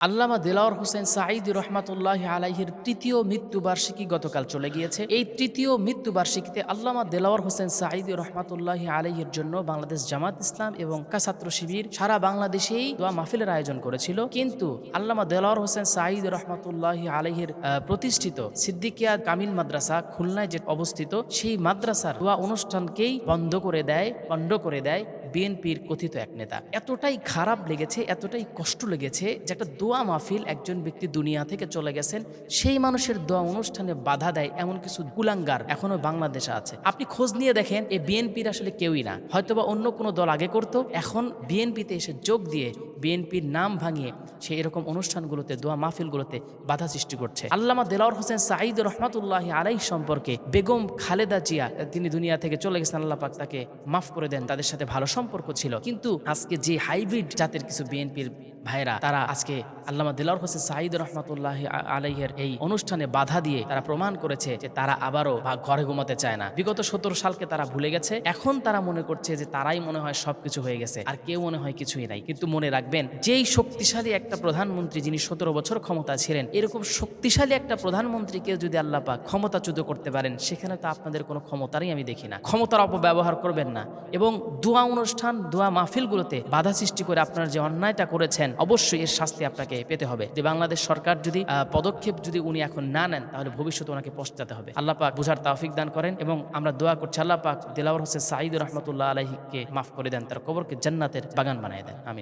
আল্লামা দেলাওয়ার হোসেন সাঈদী রহমাতুল্লাহি আলাইহির তৃতীয় মৃত্যুবার্ষিকী গতকাল চলে গিয়েছে। এই তৃতীয় মৃত্যুবার্ষিকীতে আল্লামা দেলাওয়ার হোসেন সাঈদী রহমাতুল্লাহি আলাইহির জন্য বাংলাদেশ জামাত ইসলাম এবং ছাত্র শিবির সারা বাংলাদেশেই দোয়া মাহফিলের আয়োজন করেছিল। কিন্তু আল্লামা দেলাওয়ার হোসেন সাঈদী রহমাতুল্লাহি আলাইহির প্রতিষ্ঠিত সিদ্দিকিয়া কামিল মাদ্রাসা খুলনায় যে অবস্থিত, সেই মাদ্রাসার দোয়া অনুষ্ঠানকেই পণ্ড করে দেয় বিএনপির কথিত এক নেতা। এতটাই খারাপ লেগেছে, এতটাই কষ্ট লেগেছে যে একটা দোয়া মাহফিল, একজন ব্যক্তি দুনিয়া থেকে চলে গেছেন, সেই মানুষের দোয়া অনুষ্ঠানে বাধা দেয় এমন কিছু কুলাঙ্গার এখনো বাংলাদেশে আছে। আপনি খোঁজ নিয়ে দেখেন, এই বিএনপির আসলে কেউই না, হয়তোবা অন্য কোনো দল আগে করত, এখন বিএনপিতে এসে যোগ দিয়ে বিএনপির নাম ভাঙিয়ে সে এরকম অনুষ্ঠানগুলোতে, দোয়া মাহফিলগুলোতে বাধা সৃষ্টি করছে। আল্লামা দেলাওয়ার হোসেন সাঈদী রহমাতুল্লাহি আলাইহি সম্পর্কে বেগম খালেদা জিয়া, তিনি দুনিয়া থেকে চলে গেছেন, আল্লাহ পাক তাকে মাফ করে দেন, তাদের সাথে ভালো সম্পর্ক ছিল। কিন্তু আজকে যে হাইব্রিড জাতের কিছু বিএনপির ভাইরা, তারা আজকে আল্লামা দেলাওয়ার হোসেন সাঈদী রহমাতুল্লাহি আলাইহির এই অনুষ্ঠানে বাধা দিয়ে তারা প্রমাণ করেছে যে তারা আবারও ঘরে ঘুমাতে চায় না। বিগত 17 সালকে তারা ভুলে গেছে। এখন তারা মনে করছে যে তারাই মনে হয় সবকিছু হয়ে গেছে, আর কেউ মনে হয় কিছুই নাই। কিন্তু মনে রাখবেন, যেই শক্তিশালী একটা প্রধানমন্ত্রী, যিনি 17 বছর ক্ষমতা ছিলেন, এরকম শক্তিশালী একটা প্রধানমন্ত্রীকে যদি আল্লাহ পাক ক্ষমতাচ্যুত করতে পারেন, সেখানে তো আপনাদের কোনো ক্ষমতারই আমি দেখি না। ক্ষমতার অপব্যবহার করবেন না, এবং দোয়া অনুষ্ঠান, দোয়া মাহফিলগুলোতে বাধা সৃষ্টি করে আপনারা যে অন্যায়টা করেছেন, অবশ্যই এর শাস্তি আপনাকে পেতে হবে। যে বাংলাদেশ সরকার যদি পদক্ষেপ যদি উনি এখন না নেন, তাহলে ভবিষ্যতে ওনাকে পশ্চাতে হবে। আল্লাহ পাক বুঝার তৌফিক দান করেন, এবং আমরা দোয়া করছি আল্লাহ পাক দেলাওয়ার হোসেন সাঈদী রহমাতুল্লাহ আলাইহিকে মাফ করে দেন, তার কবরকে জান্নাতের বাগান বানায় দেন। আমিন।